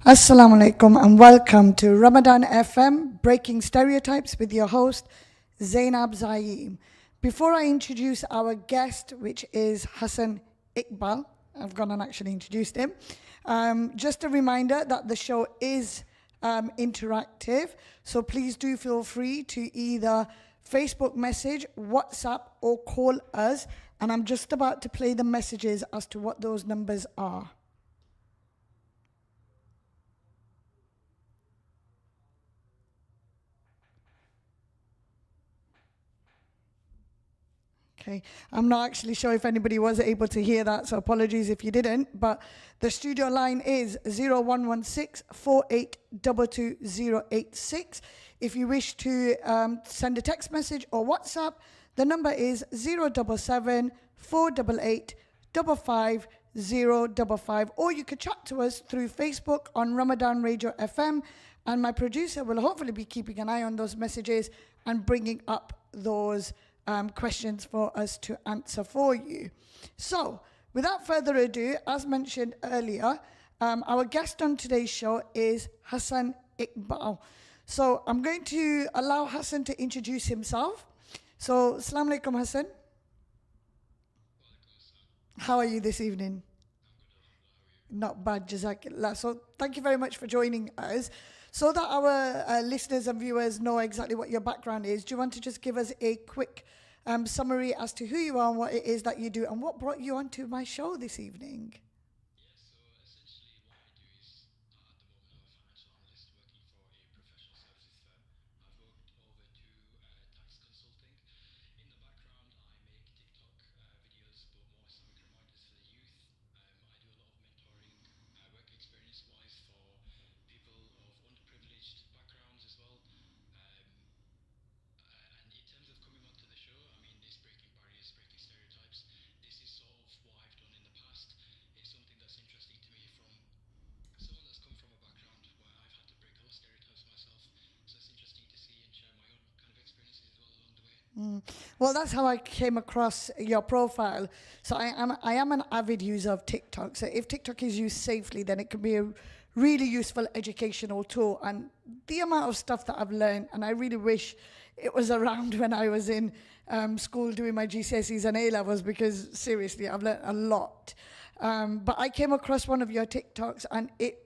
Assalamu alaikum and welcome to Ramadan FM, Breaking Stereotypes with your host, Zainab Zaeem. Before I introduce our guest, which is Hassan Iqbal, I've gone and actually introduced him. Just a reminder that the show is interactive, so please do feel free to either Facebook message, WhatsApp, or call us. And I'm just about to play the messages as to what those numbers are. Okay, I'm not actually sure if anybody was able to hear that, so apologies if you didn't, but the studio line is 0116 4822 If you wish to send a text message or WhatsApp, the number is 077 488 55055, or you could chat to us through Facebook on Ramadan Radio FM, and my producer will hopefully be keeping an eye on those messages and bringing up those questions for us to answer for you. So, without further ado, as mentioned earlier, our guest on today's show is Hassan Iqbal. So, I'm going to allow Hassan to introduce himself. So, Assalamu alaikum, Hassan. How are you this evening? Not bad, Jazakallah. So, thank you very much for joining us. So that our listeners and viewers know exactly what your background is, do you want to just give us a quick summary as to who you are and what it is that you do and what brought you onto my show this evening? Well, that's how I came across your profile. So I am an avid user of TikTok. So if TikTok is used safely, then it can be a really useful educational tool. And the amount of stuff that I've learned, and I really wish it was around when I was in school doing my GCSEs and A-levels, because seriously, I've learned a lot. But I came across one of your TikToks and it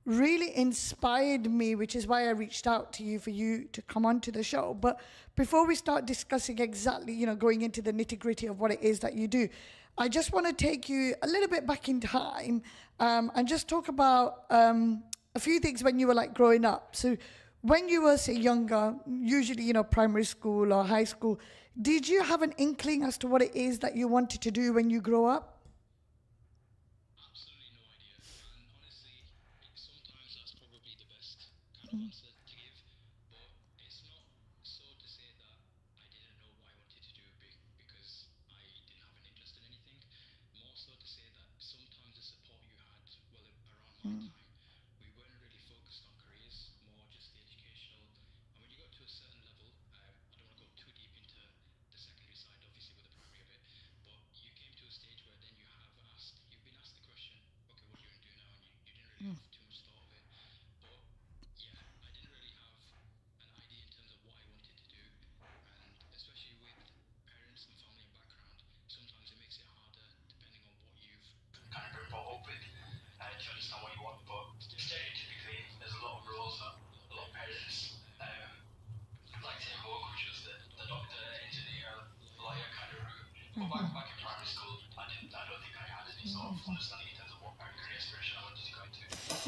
really inspired me, which is why I reached out to you for you to come onto the show. But before we start discussing exactly, going into the nitty-gritty of what it is that you do, I just want to take you a little bit back in time and just talk about a few things when you were like growing up. So when you were, say, younger, usually, primary school or high school, did you have an inkling as to what it is that you wanted to do when you grow up?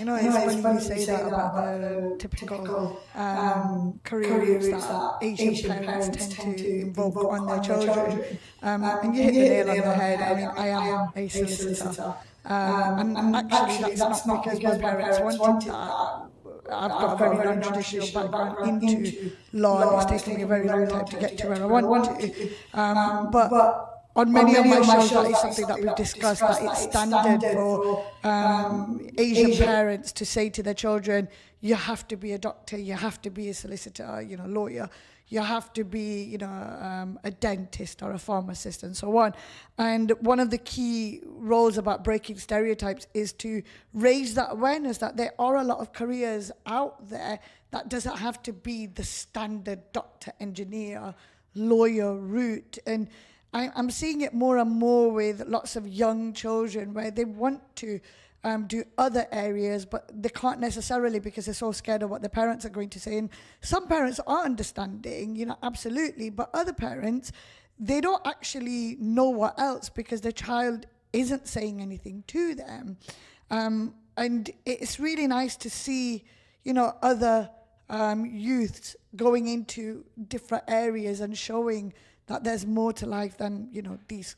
It's funny you say that about the typical career routes that Asian parents tend to invoke on their children. And you hit the nail on the head. I mean, I am a solicitor. And actually, that's not because my parents wanted that. I've got a very non-traditional background into law, and it's taken me a very long time to get to where I want to. But on many of my shows, that is something that we've discussed, that it's standard for Asian parents to say to their children, you have to be a doctor, you have to be a solicitor, lawyer. you have to be, a dentist or a pharmacist and so on. And one of the key roles about breaking stereotypes is to raise that awareness that there are a lot of careers out there that doesn't have to be the standard doctor, engineer, lawyer route. And I'm seeing it more and more with lots of young children where they want to do other areas, but they can't necessarily because they're so scared of what their parents are going to say. And some parents are understanding, absolutely, but other parents, they don't actually know what else because their child isn't saying anything to them. And it's really nice to see, other youths going into different areas and showing that there's more to life than, these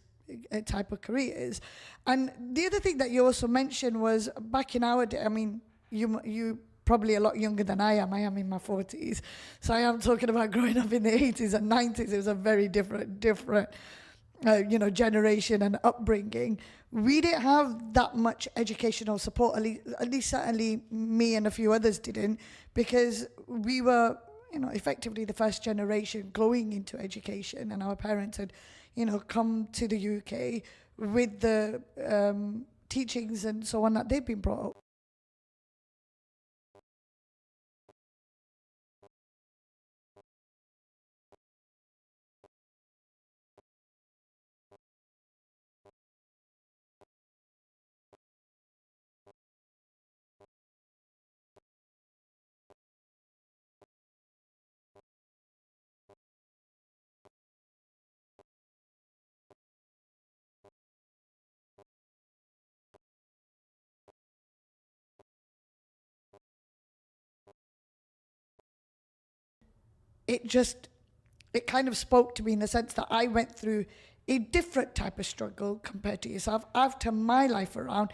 type of careers. And the other thing that you also mentioned was back in our day, I mean, you probably a lot younger than I am. I am in my 40s. So I am talking about growing up in the 80s and 90s. It was a very different generation and upbringing. We didn't have that much educational support, at least certainly me and a few others didn't, because we were, effectively the first generation going into education, and our parents had, come to the UK with the teachings and so on that they've been brought up. It kind of spoke to me in the sense that I went through a different type of struggle compared to yourself. I've turned my life around,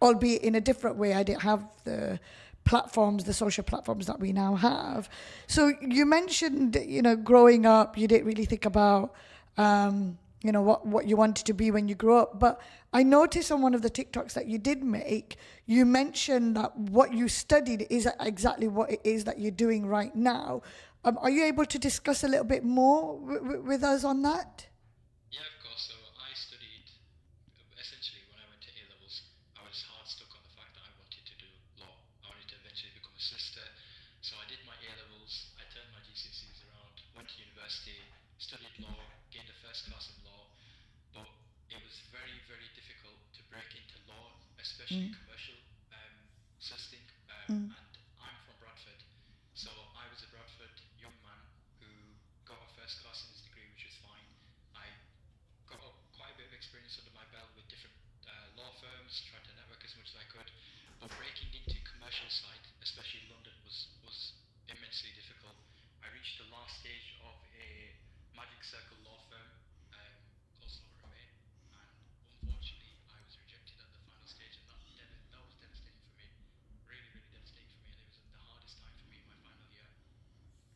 albeit in a different way. I didn't have the platforms, the social platforms that we now have. So you mentioned, growing up, you didn't really think about, what you wanted to be when you grew up. But I noticed on one of the TikToks that you did make, you mentioned that what you studied is exactly what it is that you're doing right now. Are you able to discuss a little bit more with us on that? Yeah, of course. So I studied, essentially when I went to A levels, I was hard stuck on the fact that I wanted to do law. I wanted to eventually become a solicitor. So I did my A levels, I turned my GCSEs around, went to university, studied law, gained a first class in law, but it was very, very difficult to break into law, especially commercial soliciting. And I'm from Bradford, so I was a Bradford young man who got a first class in his degree, which was fine. I got quite a bit of experience under my belt with different law firms, tried to network as much as I could. But breaking into commercial side, especially in London, was immensely difficult. I reached the last stage of a Magic Circle law firm called Slaughter and May, and unfortunately, I was rejected at the final stage, and that was devastating for me. Really, really devastating for me, and it was the hardest time for me in my final year.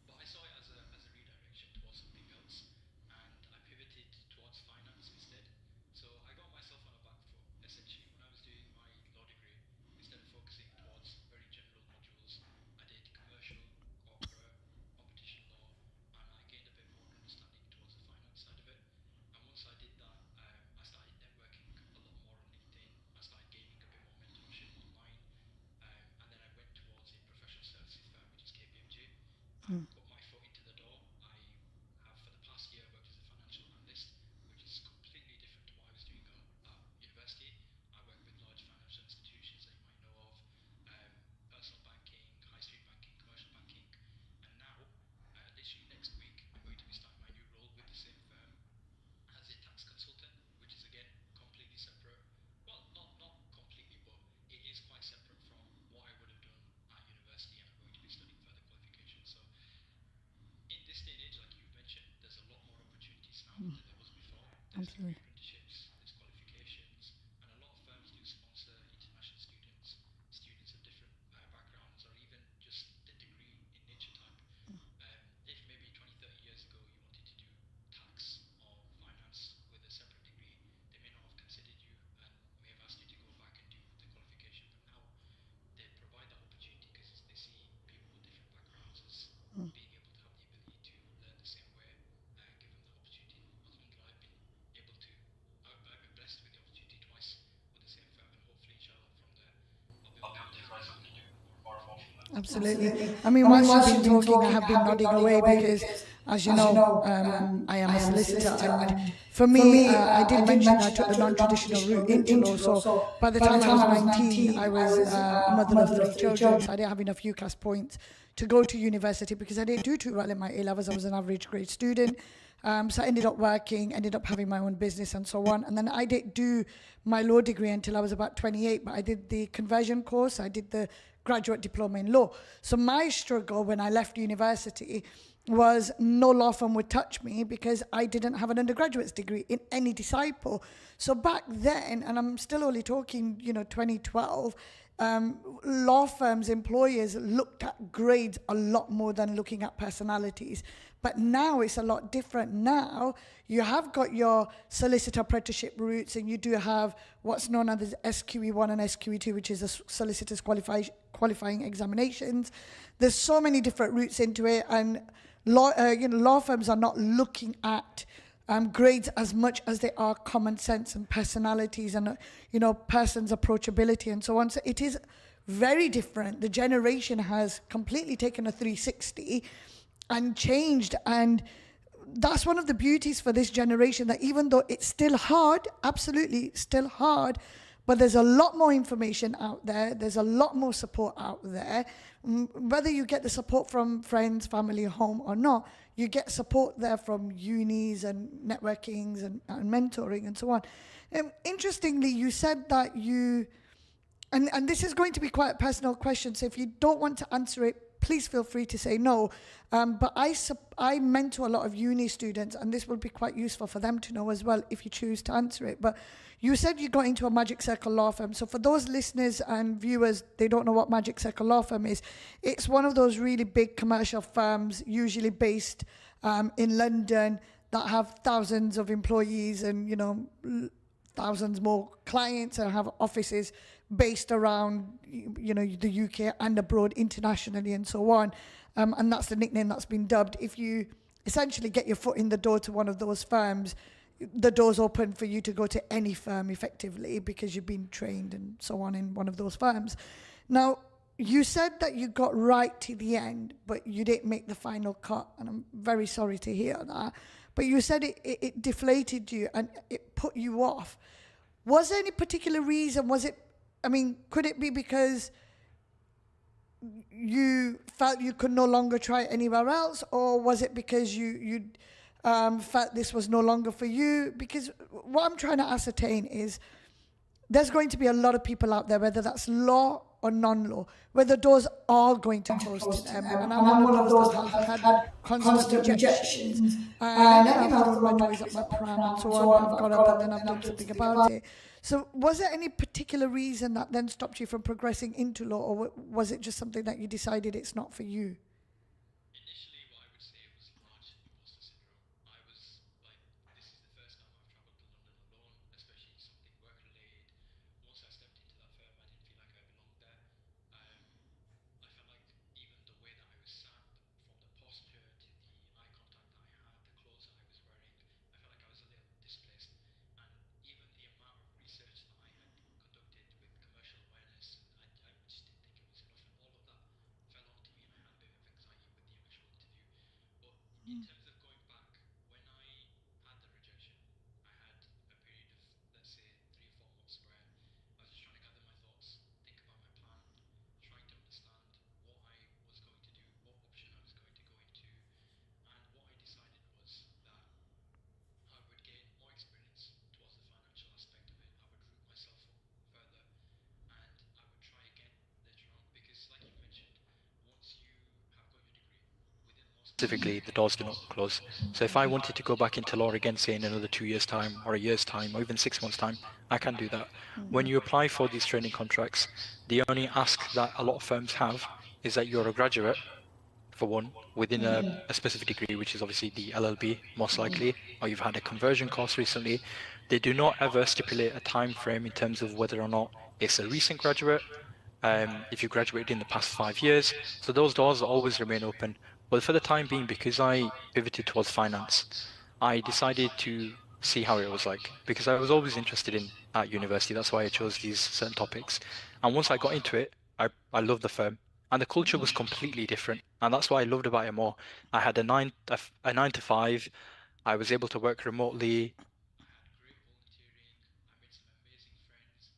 But I saw it as a redirection towards something else, and I pivoted towards finance instead. So I got myself on a back foot. Essentially, when I was doing my law degree, instead of focusing towards very general modules, I did commercial, corporate, competition law, and I gained a bit more understanding towards the finance side of it. And once I did that, I started networking a lot more on LinkedIn. I started gaining a bit more mentorship online, and then I went towards a professional services firm, which is KPMG, and put my foot into the door. I have, for the past year, worked as a financial analyst, which is completely different to what I was doing at university. I work with large financial institutions that you might know of, personal banking, high street banking, commercial banking, and now, literally next week, I'm going to be starting my new role with the same firm as a tax consultant, which is again completely separate. Well, not completely, but it is quite separate from what I would have done at university, and I'm going to be studying further qualifications. So, in this day and age, like you've mentioned, there's a lot more opportunities now than there was before. There's degree Absolutely. apprenticeships, there's qualifications, and a lot of firms do sponsor international students, students of different backgrounds, or even just the degree in nature type. If maybe 20, 30 years ago you wanted to do tax or finance with a separate degree, they may not have considered you and may have asked you to go back and do the qualification. But now they provide that opportunity because they see people with different backgrounds as being able to have the ability to learn Absolutely. I mean, whilst you've been talking, I have been nodding away because, as you know, I am a solicitor. And for me, I did mention I took the non-traditional route into law. So by the time I was 19, I was a mother of 3 children. So I didn't have enough UCAS points to go to university because I didn't do too well in my A-levels. I was an average grade student. So I ended up working, ended up having my own business and so on. And then I didn't do my law degree until I was about 28, but I did the conversion course. I did the graduate diploma in law. So my struggle when I left university was no law firm would touch me because I didn't have an undergraduate's degree in any disciple. So back then, and I'm still only talking, 2012, law firms, employers looked at grades a lot more than looking at personalities. But now it's a lot different. Now you have got your solicitor apprenticeship routes, and you do have what's known as SQE1 and SQE2, which is the solicitors qualifying examinations. There's so many different routes into it, and law firms are not looking at grades as much as they are common sense and personalities and person's approachability and so on. So it is very different. The generation has completely taken a 360 and changed, and that's one of the beauties for this generation, that even though it's still hard, absolutely still hard, but there's a lot more information out there, there's a lot more support out there. Whether you get the support from friends, family, home or not, you get support there from unis and networkings and mentoring and so on. Interestingly, you said that you, and this is going to be quite a personal question, so if you don't want to answer it, please feel free to say no. But I mentor a lot of uni students, and this will be quite useful for them to know as well if you choose to answer it. But you said you got into a Magic Circle law firm. So for those listeners and viewers, they don't know what Magic Circle law firm is. It's one of those really big commercial firms, usually based in London, that have thousands of employees and, thousands more clients, and have offices based around, the UK and abroad internationally and so on. And that's the nickname that's been dubbed. If you essentially get your foot in the door to one of those firms, the door's open for you to go to any firm effectively because you've been trained and so on in one of those firms. Now, you said that you got right to the end, but you didn't make the final cut, and I'm very sorry to hear that. But you said it deflated you and it put you off. Was there any particular reason? Could it be because you felt you could no longer try anywhere else, or was it because you felt this was no longer for you? Because what I'm trying to ascertain is there's going to be a lot of people out there, whether that's law or non-law, where the doors are going to close to them. And I'm one of those that have had constant rejections. And I've had my toys up my pram and so on. I've got up and then I've done something about it. So was there any particular reason that then stopped you from progressing into law, or was it just something that you decided it's not for you? Initially, what I would say was large imposter syndrome. I was like, this is the first time I've traveled to London alone, especially something work related. Once I stepped into that firm, I didn't feel like I belonged there. I felt like even the way that I was sat, from the posture to the eye contact that I had, the clothes that I was wearing, I felt like I was a little displaced. And even the amount of research that I had conducted with commercial awareness, I just didn't think it was enough, and all of that fell onto me, and I had a bit of anxiety with the actual interview. But in terms of going back, when I had the rejection, I had a period of, let's say, 3 or 4 months where I was just trying to gather my thoughts, think about my plan, trying to understand what I was going to do, what option I was going to go into. And what I decided was that I would gain more experience towards the financial aspect of it. I would root myself up further, and I would try again later on, because like you mentioned, once you have got your degree within law specifically, the doors do not close. So if I wanted to go back into law again, say in another 2 years' time or a year's time or even 6 months' time, I can do that. When you apply for these training contracts, the only ask that a lot of firms have is that you're a graduate, for one, within a specific degree, which is obviously the LLB most likely, or you've had a conversion course recently. They do not ever stipulate a time frame in terms of whether or not it's a recent graduate, if you graduated in the past 5 years. So those doors always remain open. But for the time being, because I pivoted towards finance, I decided to see how it was like, because I was always interested in at university. That's why I chose these certain topics. And once I got into it, I loved the firm. and the culture was completely different. And that's what I loved about it more. I had a 9 to 5. I was able to work remotely. I had great volunteering. I made some amazing friends. The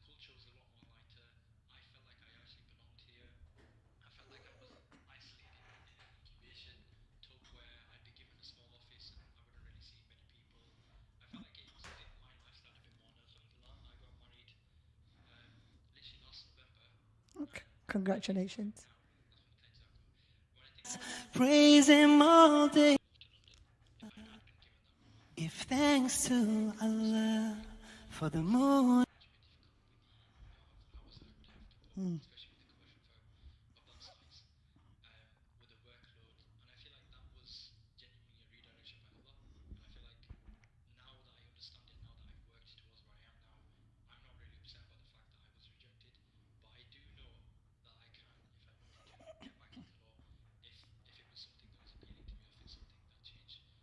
culture was a lot more lighter. I felt like I actually belonged here. I felt like I wasn't isolated in an incubation tub where I'd be given a small office and I wouldn't really see many people. I felt like it was a bit, my lifestyle a bit more nonchalant. I got married literally last November. Okay. Congratulations. Thanks, Zako. When I think Praise him all day. if I had been given that role, Give thanks to Allah for the moon. how I would have to cope, especially with the commercial firm of that size, with the workload. And I feel like that was genuinely a redirection by Allah. And I feel like now that I understand it, now that I've worked towards where I am now, I'm not really upset about the fact that I was rejected. But I do know that I can, if I wanted to, get back into law if it was something that was appealing to me, or if it's something that changed.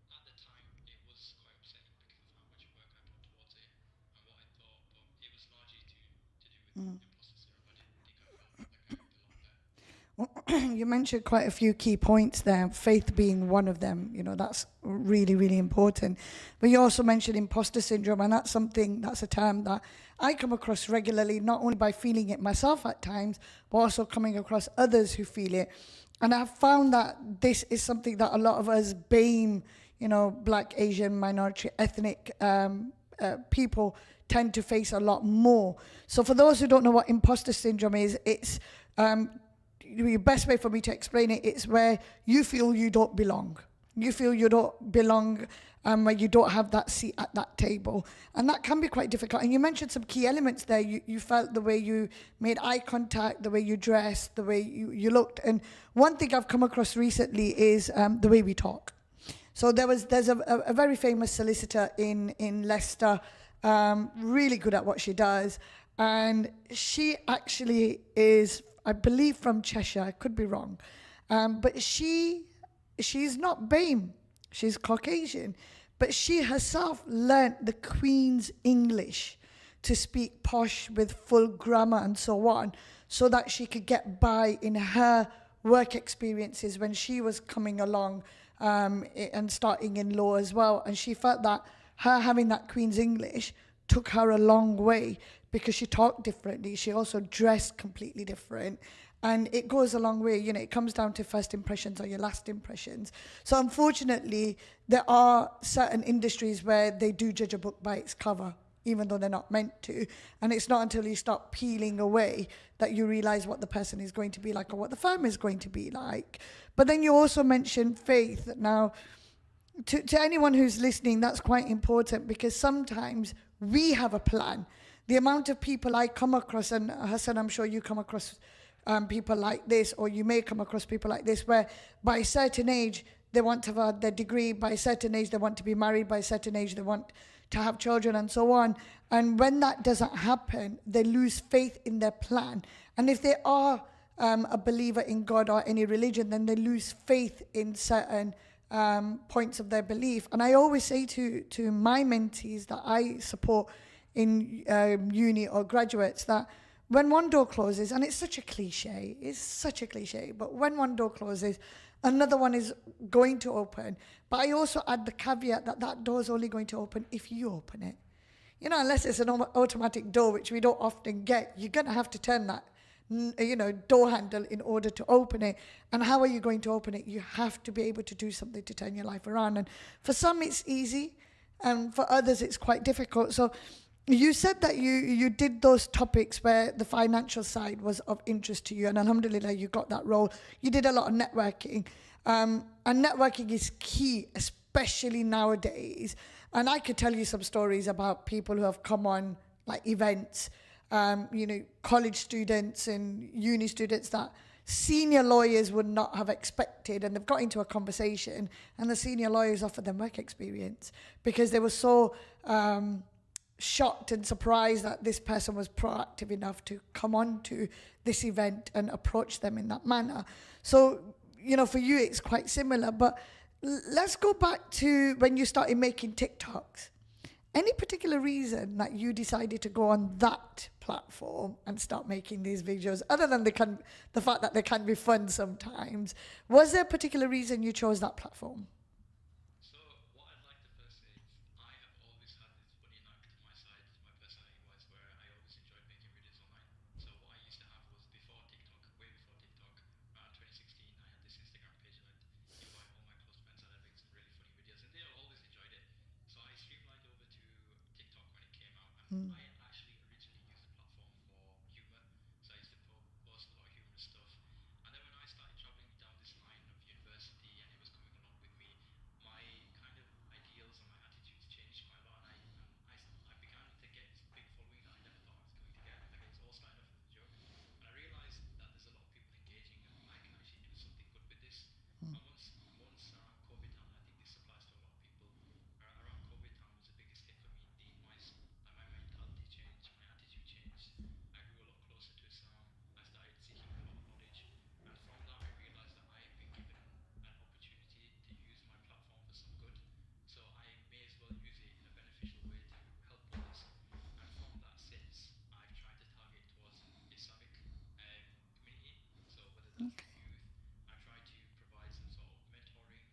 But at the time, it was quite upsetting because of how much work I put towards it and what I thought. But it was largely to do with imposter syndrome. I didn't think I felt like I belonged there. You mentioned quite a few key points there, faith being one of them. You know, that's really, really important. But you also mentioned imposter syndrome, and that's a term that I come across regularly, not only by feeling it myself at times, but also coming across others who feel it. And I've found that this is something that a lot of us BAME, you know, Black, Asian, minority, ethnic people tend to face a lot more. So for those who don't know what imposter syndrome is, it's the best way for me to explain it, it's where you feel you don't belong. You feel you don't belong, where you don't have that seat at that table. And that can be quite difficult. And you mentioned some key elements there. You felt the way you made eye contact, the way you dressed, the way you looked. And one thing I've come across recently is the way we talk. So there's a very famous solicitor in Leicester, really good at what she does. And she actually is, I believe, from Cheshire. I could be wrong. But she's not BAME. She's Caucasian. But she herself learnt the Queen's English to speak posh with full grammar and so on, so that she could get by in her work experiences when she was coming along and starting in law as well. And she felt that her having that Queen's English took her a long way because she talked differently. She also dressed completely different. And it goes a long way. You know, it comes down to first impressions or your last impressions. So unfortunately, there are certain industries where they do judge a book by its cover, even though they're not meant to. And it's not until you start peeling away that you realize what the person is going to be like or what the firm is going to be like. But then you also mentioned faith. Now, to anyone who's listening, that's quite important, because sometimes we have a plan. The amount of people I come across, and Hassan, I'm sure you come across people like this, or you may come across people like this, where by a certain age, they want to have their degree, by a certain age, they want to be married, by a certain age, they want to have children, and so on. And when that doesn't happen, they lose faith in their plan. And if they are a believer in God or any religion, then they lose faith in certain points of their belief. And I always say to my mentees that I support in uni or graduates that when one door closes, and it's such a cliche, but when one door closes, another one is going to open. But I also add the caveat that that door is only going to open if you open it. You know, unless it's an automatic door, which we don't often get, you're going to have to turn that, door handle in order to open it. And how are you going to open it? You have to be able to do something to turn your life around. And for some, it's easy, and for others, it's quite difficult. So you said that you did those topics where the financial side was of interest to you, and alhamdulillah, you got that role. You did a lot of networking, and networking is key, especially nowadays. And I could tell you some stories about people who have come on like events, college students and uni students that senior lawyers would not have expected, and they've got into a conversation, and the senior lawyers offered them work experience because they were so shocked and surprised that this person was proactive enough to come on to this event and approach them in that manner. So, for you, it's quite similar. But let's go back to when you started making TikToks. Any particular reason that you decided to go on that platform and start making these videos, other than the fact that they can be fun sometimes? Was there a particular reason you chose that platform? So what I'd like to first say is I have always had this funny knack to my side, my personality-wise, where I always enjoyed making videos online. So what I used to have was before TikTok, way before TikTok, around 2016, I had this Instagram page and I'd invite all my close friends and I'd make some really funny videos, and they all always enjoyed it. So I streamlined over to TikTok when it came out, and I actually originally used the platform for humor. So I used to post a lot of humorous stuff. And then when I started traveling down this line of university and it was coming along with me, my kind of ideals and my attitudes changed quite a lot, and I began to get this big following that I never thought I was going to get. Like, it was all started off as a joke, and I realized that there's a lot of people engaging, and I can actually do something good with this. And once around COVID time, and I think this applies to a lot of people, around COVID time was the biggest hit for me. My mentality changed, my attitude changed. I grew a lot closer to Islam. I started seeking a lot of knowledge, and from that I realized that I have been given an opportunity to use my platform for some good. So I may as well use it in a beneficial way to help others. And from that since, I've tried to target towards Islamic community. So whether that's the youth, I've tried to provide some sort of mentoring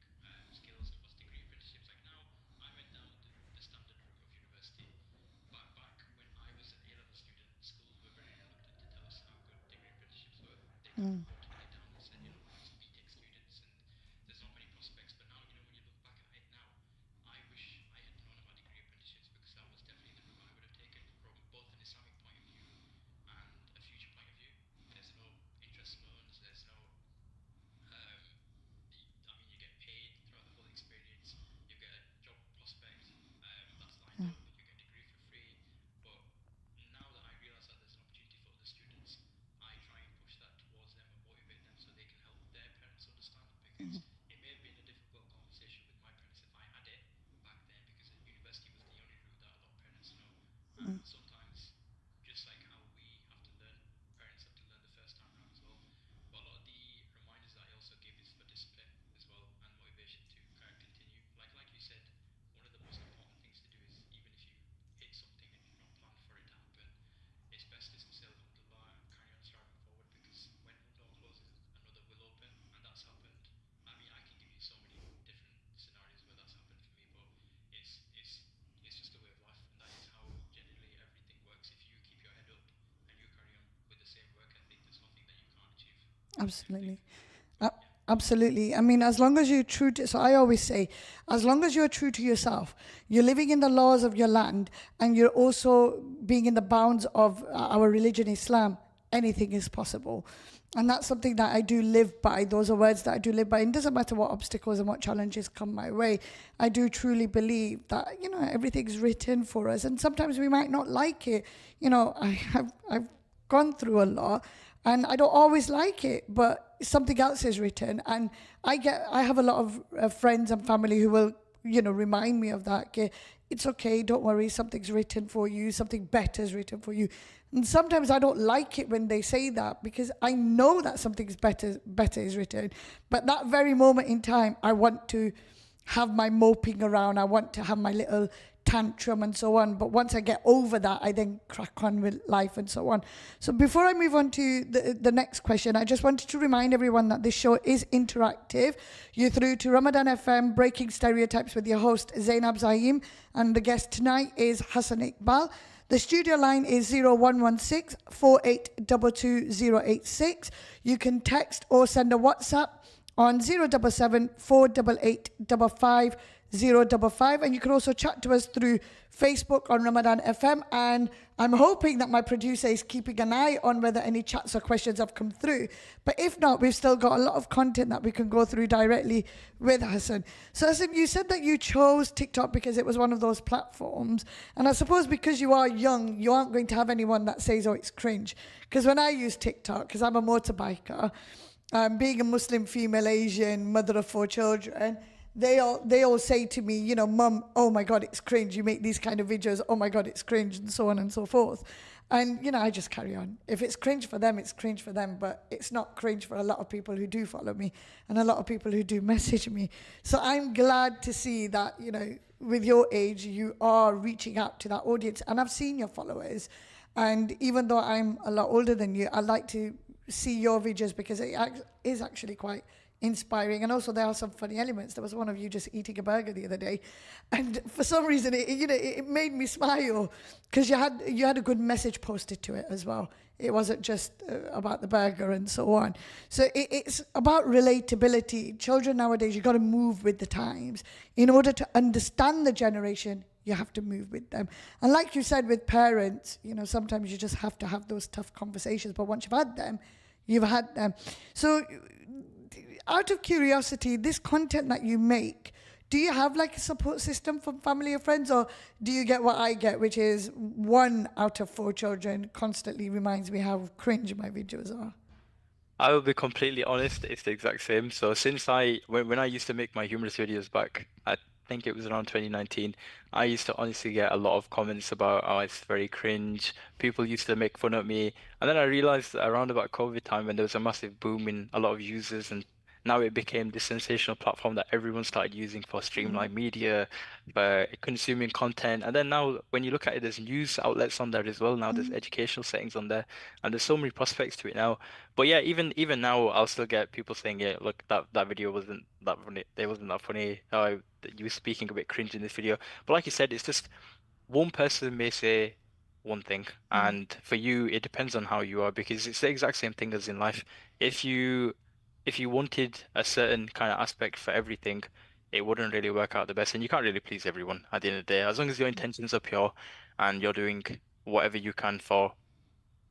skills towards degree apprenticeships. Like now, I went down the standard route of university. But back when I was an A-level student, schools were very reluctant to tell us how good degree apprenticeships were. They kind of watered it down and said, you know, it's BTEC students and there's not many prospects. But now, you know, when you look back at it now, I wish I had known about degree apprenticeships, because that was definitely the route I would have taken from both an Islamic point of view and a future point of view. There's no interest loans, there's no you get paid throughout the whole experience. You get a job prospect that's lined up. You get a degree for free. But now that I realise that there's an opportunity for other students, I try and push that towards them and motivate them so they can help their parents understand. Because it may have been a difficult conversation with my parents if I had it back then, because university was the only route that a lot of parents know. And sometimes, just like how we have to learn, parents have to learn the first time around as well. But a lot of the reminders that I also give is for discipline as well, and motivation to kind of continue. Like you said, one of the most important things to do is, even if you hit something and you've not planned for it to happen, it's best just to say alhamdulillah and carry on striving forward, because when one door closes, another will open, and that's happened. I mean, I can give you so many different scenarios where that's happened for me, but it's just a way of life, and that is how generally everything works. If you keep your head up and you carry on with the same work ethic, there's nothing that you can't achieve. Absolutely. Absolutely. I mean, as long as you're true to, so I always say, as long as you're true to yourself, you're living in the laws of your land, and you're also being in the bounds of our religion, Islam, anything is possible. And that's something that I do live by. Those are words that I do live by. And it doesn't matter what obstacles and what challenges come my way. I do truly believe that, you know, everything's written for us. And sometimes we might not like it. You know, I've gone through a lot, and I don't always like it, but something else is written. And I have a lot of friends and family who will, you know, remind me of that. Okay, it's okay, don't worry, something's written for you, something better is written for you. And sometimes I don't like it when they say that, because I know that something's better is written. But that very moment in time, I want to have my moping around, I want to have my little tantrum and so on. But once I get over that, I then crack on with life and so on. So before I move on to the next question, I just wanted to remind everyone that this show is interactive. You're through to Ramadan FM, Breaking Stereotypes, with your host Zainab Zaeem, and the guest tonight is Hassan Iqbal. The studio line is 0116 4822 086. You can text or send a WhatsApp on 077 488 55055, and you can also chat to us through Facebook on Ramadan FM. And I'm hoping that my producer is keeping an eye on whether any chats or questions have come through. But if not, we've still got a lot of content that we can go through directly with Hassan. So Hassan, you said that you chose TikTok because it was one of those platforms. And I suppose because you are young, you aren't going to have anyone that says, oh, it's cringe. Because when I use TikTok, because I'm a motorbiker, being a Muslim female Asian, mother of 4 children, they all say to me, you know, Mum, oh my God, it's cringe. You make these kind of videos. Oh my God, it's cringe, and so on and so forth. And, you know, I just carry on. If it's cringe for them, it's cringe for them. But it's not cringe for a lot of people who do follow me and a lot of people who do message me. So I'm glad to see that, you know, with your age, you are reaching out to that audience. And I've seen your followers. And even though I'm a lot older than you, I like to see your videos because it is actually quite inspiring. And also there are some funny elements. There was one of you just eating a burger the other day, and for some reason it made me smile because you had a good message posted to it as well. It wasn't just about the burger and so on. So it's about relatability. Children nowadays, you got to move with the times. In order to understand the generation, you have to move with them. And like you said with parents, sometimes you just have to have those tough conversations. But once you've had them, you've had them. So out of curiosity, this content that you make, do you have like a support system from family or friends, or do you get what I get, which is 1 out of 4 children constantly reminds me how cringe my videos are? I will be completely honest, it's the exact same. So since when I used to make my humorous videos back, I think it was around 2019, I used to honestly get a lot of comments about, oh, it's very cringe. People used to make fun of me. And then I realized that around about COVID time when there was a massive boom in a lot of users, and now it became this sensational platform that everyone started using for streamlined media, for consuming content. And then now when you look at it, there's news outlets on there as well. Now there's educational settings on there, and there's so many prospects to it now. But yeah, even now, I'll still get people saying, "Yeah, look, that video wasn't that funny. It wasn't that funny. You were speaking a bit cringe in this video." But like you said, it's just one person may say one thing, and for you, it depends on how you are because it's the exact same thing as in life. If you if you wanted a certain kind of aspect for everything, it wouldn't really work out the best, and you can't really please everyone at the end of the day. As long as your intentions are pure and you're doing whatever you can for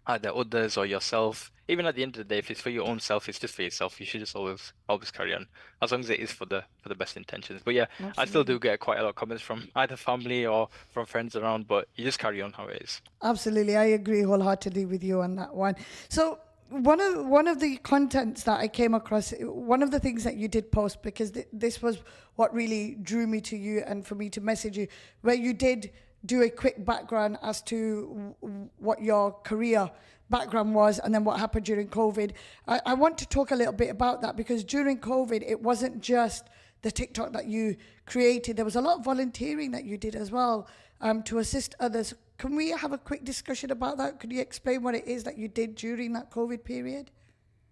either others or yourself. Even at the end of the day, if it's for your own self, it's just for yourself. You should just always carry on, as long as it is for the best intentions. But yeah, I still do Absolutely. get quite a lot of comments from either family or from friends around, but you just carry on how it is. Absolutely, I agree wholeheartedly with you on that one. So one of the contents that I came across, one of the things that you did post, because this was what really drew me to you and for me to message you, where you did do a quick background as to what your career background was and then what happened during COVID. I want to talk a little bit about that because during COVID, it wasn't just the TikTok that you created. There was a lot of volunteering that you did as well to assist others. Can we have a quick discussion about that? Could you explain what it is that you did during that COVID period?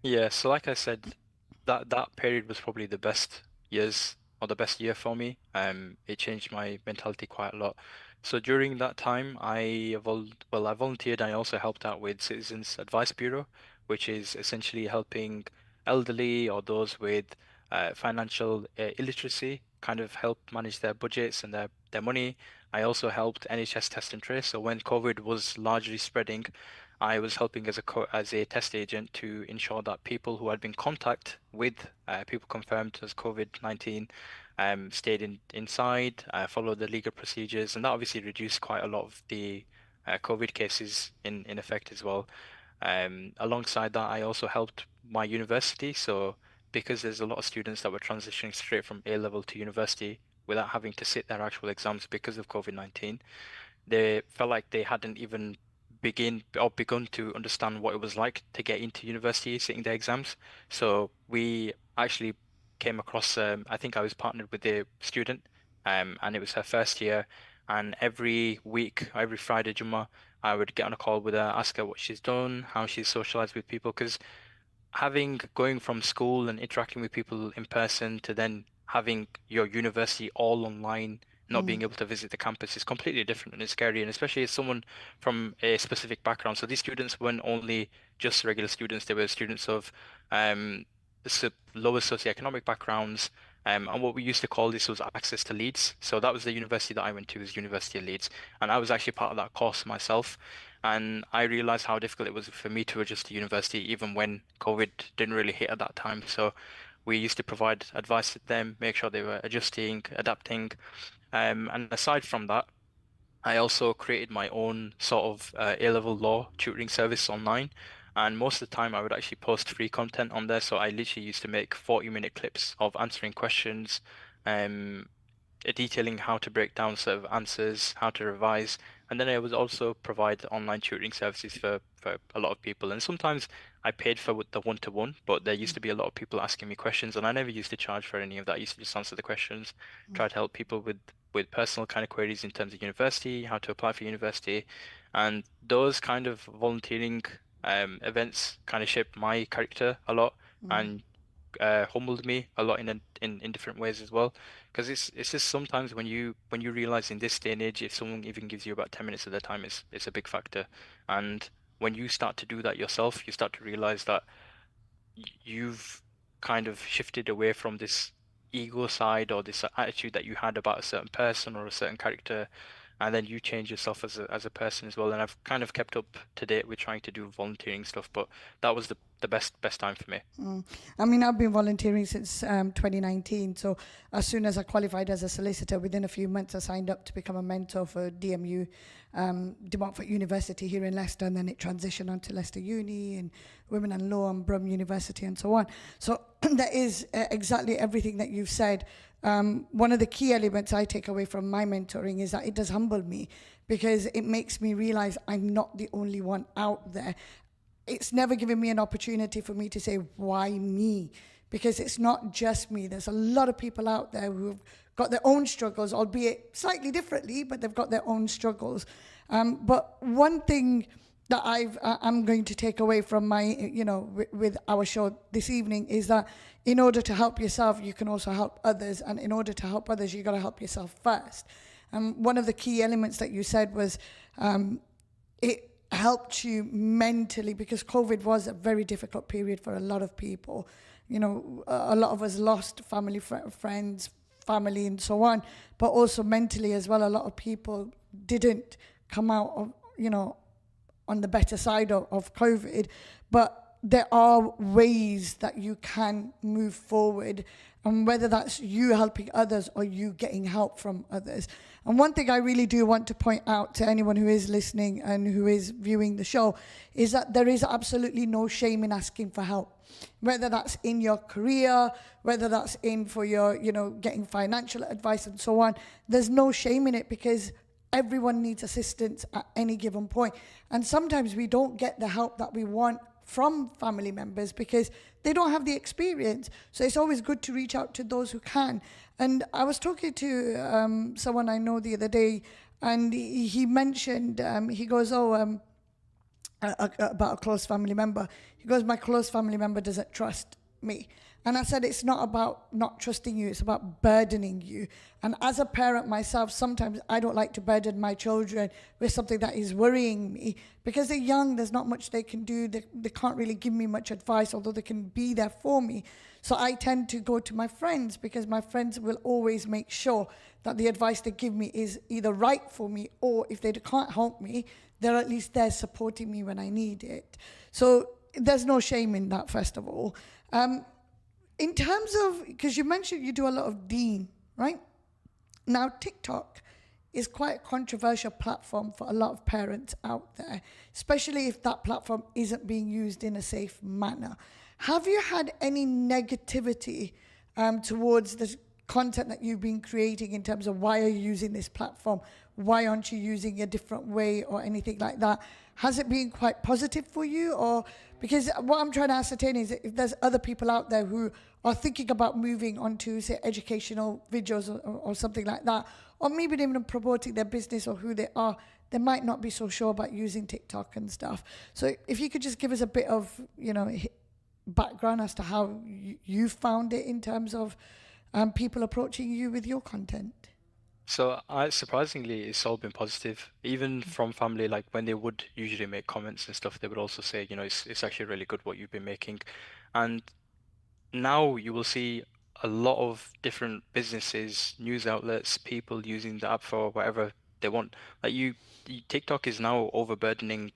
Yeah, so like I said, that period was probably the best years or the best year for me. It changed my mentality quite a lot. So during that time, I volunteered. I also helped out with Citizens Advice Bureau, which is essentially helping elderly or those with financial illiteracy kind of help manage their budgets and their money. I also helped NHS test and trace. So when COVID was largely spreading, I was helping as a test agent to ensure that people who had been in contact with people confirmed as COVID-19 stayed inside, followed the legal procedures, and that obviously reduced quite a lot of the COVID cases in effect as well. Alongside that, I also helped my university. So because there's a lot of students that were transitioning straight from A level to university without having to sit their actual exams because of COVID-19, they felt like they hadn't even begun to understand what it was like to get into university, sitting their exams. So we actually came across, I think I was partnered with a student, and it was her first year. And every week, every Friday, Jummah, I would get on a call with her, ask her what she's done, how she's socialized with people, because going from school and interacting with people in person to then having your university all online, not being able to visit the campus is completely different and it's scary. And especially as someone from a specific background. So these students weren't only just regular students, they were students of lower socioeconomic backgrounds. And what we used to call this was access to Leeds. So that was the university that I went to, was University of Leeds. And I was actually part of that course myself. And I realized how difficult it was for me to adjust to university, even when COVID didn't really hit at that time. So we used to provide advice to them, make sure they were adjusting, adapting. And aside from that, I also created my own sort of A-level law tutoring service online. And most of the time, I would actually post free content on there. So I literally used to make 40-minute clips of answering questions, um, detailing how to break down sort of answers, how to revise. And then I would also provide online tutoring services for a lot of people. And sometimes I paid for the one-to-one, but there used to be a lot of people asking me questions, and I never used to charge for any of that. I used to just answer the questions, try to help people with with personal kind of queries in terms of university, how to apply for university, and those kind of volunteering events kind of shaped my character a lot and humbled me a lot in different ways as well. Because it's just sometimes when you realize in this day and age, if someone even gives you about 10 minutes of their time, it's a big factor. And when you start to do that yourself, you start to realize that you've kind of shifted away from this ego side or this attitude that you had about a certain person or a certain character, and then you change yourself as a person as well. And I've kind of kept up to date with trying to do volunteering stuff, but that was the best time for me. I mean, I've been volunteering since 2019. So as soon as I qualified as a solicitor, within a few months, I signed up to become a mentor for DMU, De Montfort University here in Leicester, and then it transitioned onto Leicester Uni and Women and Law and Brum University and so on. So that is exactly everything that you've said. One of the key elements I take away from my mentoring is that it does humble me, because it makes me realize I'm not the only one out there. It's never given me an opportunity for me to say, why me? Because it's not just me. There's a lot of people out there who've got their own struggles, albeit slightly differently, but they've got their own struggles. But one thing that I'm going to take away from my, with our show this evening is that in order to help yourself, you can also help others. And in order to help others, you got to help yourself first. One of the key elements that you said was it helped you mentally, because COVID was a very difficult period for a lot of people. A lot of us lost family, friends, family, and so on. But also mentally as well, a lot of people didn't come out of, on the better side of COVID. But there are ways that you can move forward, and whether that's you helping others or you getting help from others. And one thing I really do want to point out to anyone who is listening and who is viewing the show is that there is absolutely no shame in asking for help, whether that's in your career, whether that's in for your, getting financial advice and so on. There's no shame in it, because everyone needs assistance at any given point. And sometimes we don't get the help that we want from family members because they don't have the experience. So it's always good to reach out to those who can. And I was talking to someone I know the other day, and he mentioned, he goes, about a close family member. He goes, my close family member doesn't trust me. And I said, it's not about not trusting you, it's about burdening you. And as a parent myself, sometimes I don't like to burden my children with something that is worrying me, because they're young, there's not much they can do, they can't really give me much advice, although they can be there for me. So I tend to go to my friends, because my friends will always make sure that the advice they give me is either right for me, or if they can't help me, they're at least there supporting me when I need it. So there's no shame in that, first of all. In terms of, because you mentioned you do a lot of Deen, right? Now, TikTok is quite a controversial platform for a lot of parents out there, especially if that platform isn't being used in a safe manner. Have you had any negativity towards the content that you've been creating, in terms of why are you using this platform? Why aren't you using a different way or anything like that? Has it been quite positive for you? Or because what I'm trying to ascertain is if there's other people out there who are thinking about moving on to, say, educational videos or something like that, or maybe even promoting their business or who they are, they might not be so sure about using TikTok and stuff. So if you could just give us a bit of, background as to how you found it in terms of people approaching you with your content. So surprisingly, it's all been positive. Even from family, like when they would usually make comments and stuff, they would also say, it's actually really good what you've been making. And now you will see a lot of different businesses, news outlets, people using the app for whatever they want. Like TikTok is now overburdening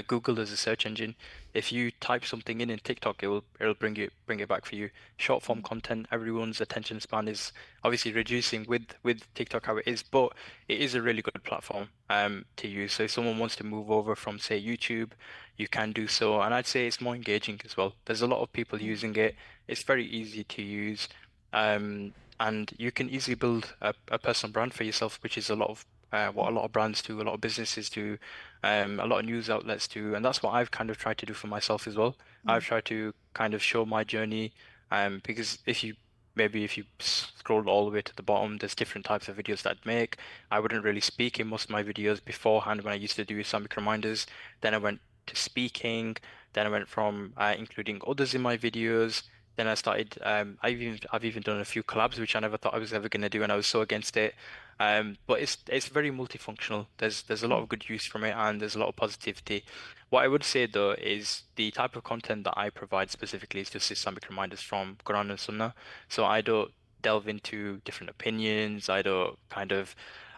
Google as a search engine. If you type something in TikTok, it'll bring it back for you. Short form content, everyone's attention span is obviously reducing with TikTok how it is, but it is a really good platform to use. So if someone wants to move over from, say, YouTube, you can do so. And I'd say it's more engaging as well. There's a lot of people using it. It's very easy to use. And you can easily build a personal brand for yourself, which is a lot of what a lot of brands do, a lot of businesses do, a lot of news outlets do, and that's what I've kind of tried to do for myself as well. I've tried to kind of show my journey, because if you maybe if you scroll all the way to the bottom, there's different types of videos that I'd make. I wouldn't really speak in most of my videos beforehand when I used to do Islamic reminders. Then I went to speaking. Then I went from including others in my videos. Then I started. I've even done a few collabs, which I never thought I was ever going to do, and I was so against it. But it's very multifunctional. There's a lot of good use from it, and there's a lot of positivity. What I would say though is the type of content that I provide specifically is just Islamic reminders from Quran and Sunnah. So I don't delve into different opinions. I don't kind of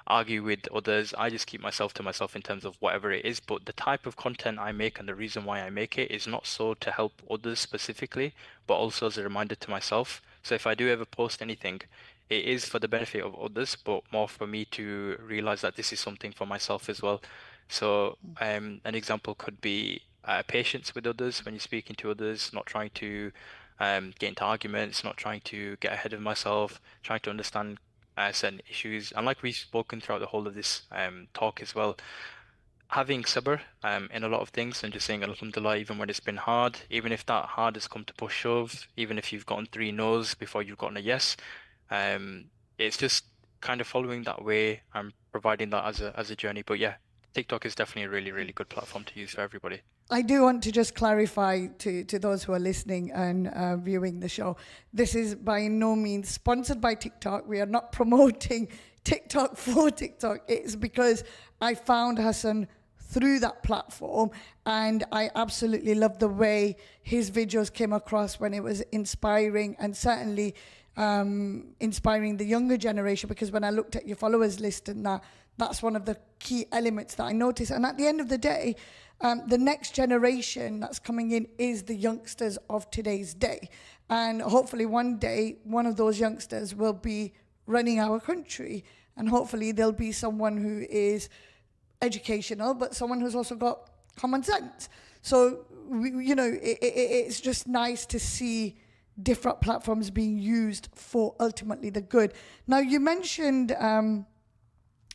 argue with others. I just keep myself to myself in terms of whatever it is. But the type of content I make and the reason why I make it is not so to help others specifically, but also as a reminder to myself. So if I do ever post anything, it is for the benefit of others, but more for me to realize that this is something for myself as well. So an example could be patience with others when you're speaking to others, not trying to get into arguments, not trying to get ahead of myself, trying to understand certain issues. And like we've spoken throughout the whole of this talk as well, having sabr in a lot of things and just saying Alhamdulillah even when it's been hard, even if that hard has come to push shove, even if you've gotten three no's before you've gotten a yes, um, it's just kind of following that way and providing that as a journey. But yeah, TikTok is definitely a really, really good platform to use for everybody. I do want to just clarify to those who are listening and viewing the show. This is by no means sponsored by TikTok. We are not promoting TikTok for TikTok. It's because I found Hassan through that platform, and I absolutely love the way his videos came across when it was inspiring, and certainly inspiring the younger generation, because when I looked at your followers list and that's one of the key elements that I noticed. And at the end of the day, the next generation that's coming in is the youngsters of today's day. And hopefully one day, one of those youngsters will be running our country. And hopefully there'll be someone who is educational, but someone who's also got common sense. So, it's just nice to see different platforms being used for ultimately the good. Now, you mentioned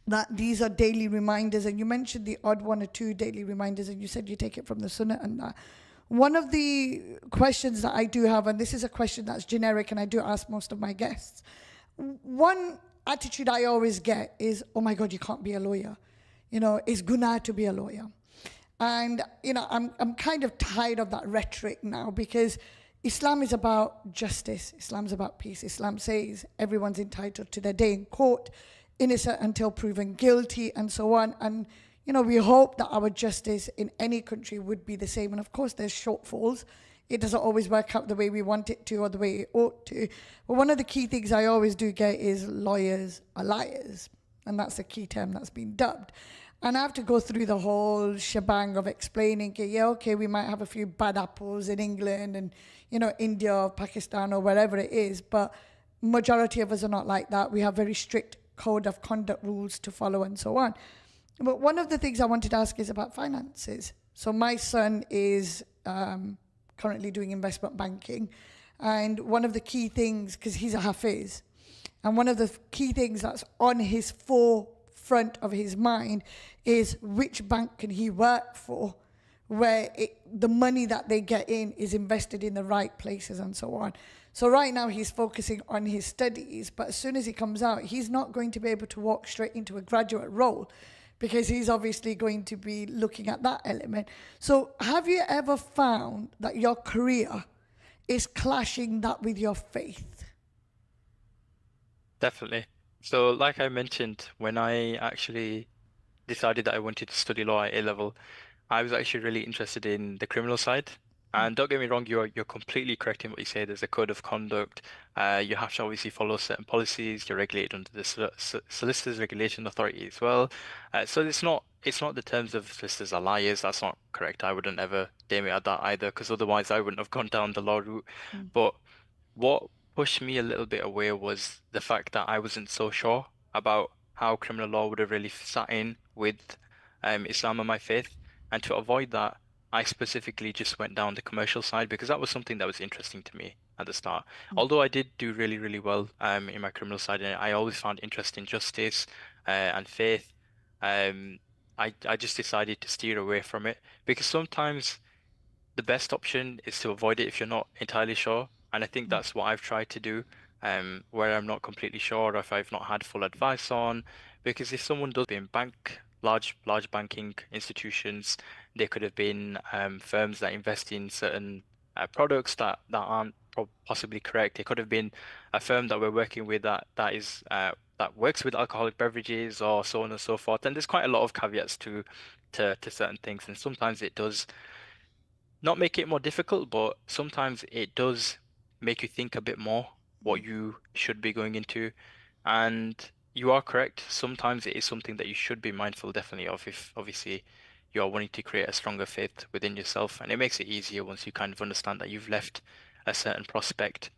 that these are daily reminders, and you mentioned the odd one or two daily reminders, and you said you take it from the Sunnah and that. One of the questions that I do have, and this is a question that's generic, and I do ask most of my guests, one attitude I always get is, oh my God, you can't be a lawyer. It's gunnah to be a lawyer. And, I'm kind of tired of that rhetoric now, because Islam is about justice. Islam is about peace. Islam says everyone's entitled to their day in court, innocent until proven guilty, and so on. And, we hope that our justice in any country would be the same. And of course, there's shortfalls. It doesn't always work out the way we want it to or the way it ought to. But one of the key things I always do get is lawyers are liars. And that's the key term that's been dubbed. And I have to go through the whole shebang of explaining, okay, we might have a few bad apples in England and, India or Pakistan or wherever it is, but majority of us are not like that. We have very strict code of conduct rules to follow and so on. But one of the things I wanted to ask is about finances. So my son is currently doing investment banking. And one of the key things, because he's a Hafiz, and one of the key things that's on his forefront of his mind is which bank can he work for, where the money that they get in is invested in the right places and so on. So right now he's focusing on his studies, but as soon as he comes out, he's not going to be able to walk straight into a graduate role, because he's obviously going to be looking at that element. So have you ever found that your career is clashing that with your faith? Definitely. So, like I mentioned, when I actually decided that I wanted to study law at A level, I was actually really interested in the criminal side. And don't get me wrong, you're completely correct in what you say. There's a code of conduct. You have to obviously follow certain policies. You're regulated under the Solicitors Regulation Authority as well. So it's not the terms of solicitors are liars. That's not correct. I wouldn't ever deem it at that either, because otherwise I wouldn't have gone down the law route. But what pushed me a little bit away was the fact that I wasn't so sure about how criminal law would have really sat in with Islam and my faith. And to avoid that, I specifically just went down the commercial side because that was something that was interesting to me at the start. Although I did do really, really well in my criminal side, and I always found interest in justice and faith. Um, I just decided to steer away from it because sometimes the best option is to avoid it if you're not entirely sure. And I think that's what I've tried to do. where I'm not completely sure, or if I've not had full advice on. Because if someone does in large banking institutions, they could have been firms that invest in certain products that aren't possibly correct. It could have been a firm that we're working with that works with alcoholic beverages or so on and so forth. And there's quite a lot of caveats to certain things, and sometimes it does not make it more difficult, but sometimes it does make you think a bit more what you should be going into. And you are correct. Sometimes it is something that you should be mindful definitely of if obviously you are wanting to create a stronger faith within yourself. And it makes it easier once you kind of understand that you've left a certain prospect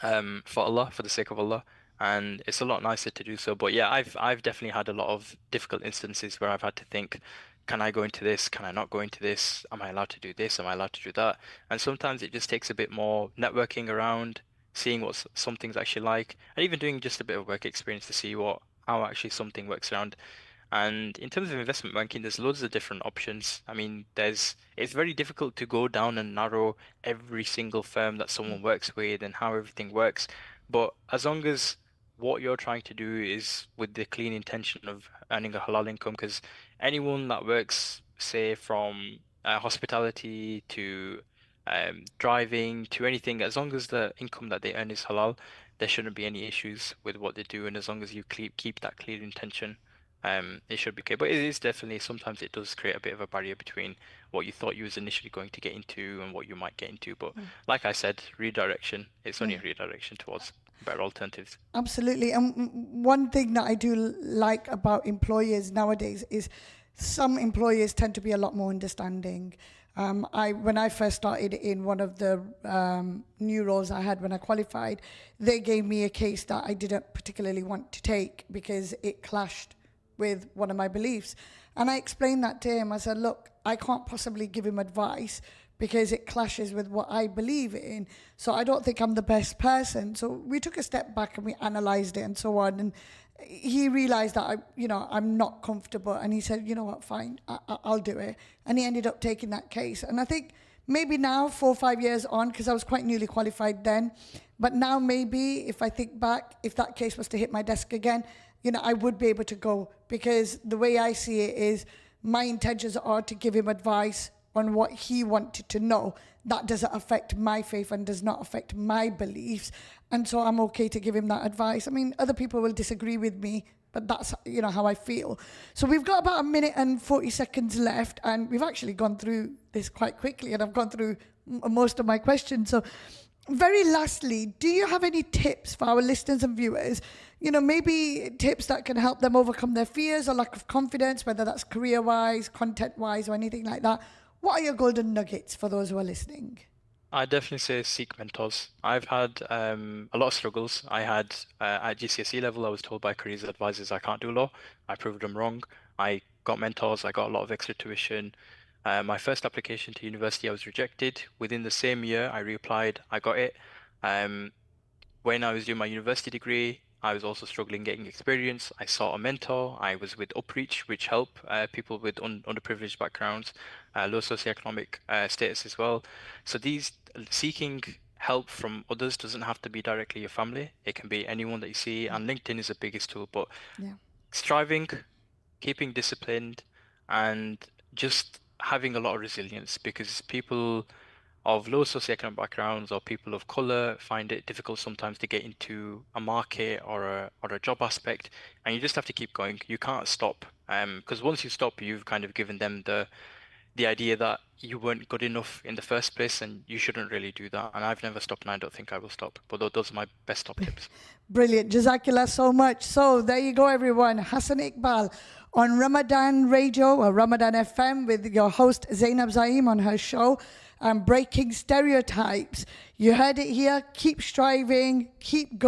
for Allah, for the sake of Allah. And it's a lot nicer to do so. But yeah, I've definitely had a lot of difficult instances where I've had to think, can I go into this? Can I not go into this? Am I allowed to do this? Am I allowed to do that? And sometimes it just takes a bit more networking around, seeing what something's actually like, and even doing just a bit of work experience to see how actually something works around. And in terms of investment banking, there's loads of different options. I mean, it's very difficult to go down and narrow every single firm that someone works with and how everything works. But as long as what you're trying to do is with the clean intention of earning a halal income, because anyone that works, say, from hospitality to driving to anything, as long as the income that they earn is halal, there shouldn't be any issues with what they do. And as long as you keep that clear intention, it should be okay. But it is definitely sometimes it does create a bit of a barrier between what you thought you was initially going to get into and what you might get into. But like I said, redirection, it's only a redirection towards better alternatives. Absolutely. And one thing that I do like about employers nowadays is some employers tend to be a lot more understanding. When I first started in one of the new roles I had when I qualified, they gave me a case that I didn't particularly want to take because it clashed with one of my beliefs. And I explained that to him. I said, look, I can't possibly give him advice because it clashes with what I believe in. So I don't think I'm the best person. So we took a step back and we analyzed it and so on. And he realized that I'm not comfortable. And he said, you know what, fine, I'll do it. And he ended up taking that case. And I think maybe now, 4 or 5 years on, because I was quite newly qualified then, but now maybe if I think back, if that case was to hit my desk again, I would be able to go, because the way I see it is my intentions are to give him advice on what he wanted to know. That doesn't affect my faith and does not affect my beliefs. And so I'm okay to give him that advice. I mean, other people will disagree with me, but that's, how I feel. So we've got about 1 minute and 40 seconds left, and we've actually gone through this quite quickly, and I've gone through most of my questions. So very lastly, do you have any tips for our listeners and viewers? Maybe tips that can help them overcome their fears or lack of confidence, whether that's career-wise, content-wise, or anything like that. What are your golden nuggets for those who are listening? I definitely say seek mentors. I've had a lot of struggles. I had at GCSE level, I was told by careers advisors I can't do law. I proved them wrong. I got mentors. I got a lot of extra tuition. My first application to university, I was rejected. Within the same year, I reapplied. I got it. When I was doing my university degree, I was also struggling getting experience. I sought a mentor. I was with Upreach, which help people with underprivileged backgrounds, low socioeconomic status as well. So seeking help from others doesn't have to be directly your family. It can be anyone that you see, and LinkedIn is the biggest tool. But striving, keeping disciplined, and just having a lot of resilience, because people of low socioeconomic backgrounds or people of color find it difficult sometimes to get into a market or a job aspect, and you just have to keep going. You can't stop, because once you stop, you've kind of given them the idea that you weren't good enough in the first place, and you shouldn't really do that. And I've never stopped, and I don't think I will stop. But those are my best top tips. Brilliant. Jazakallah so much. So there you go, everyone. Hassan Iqbal on Ramadan Radio or Ramadan FM with your host Zainab Zaeem on her show, Breaking Stereotypes. You heard it here. Keep striving. Keep going.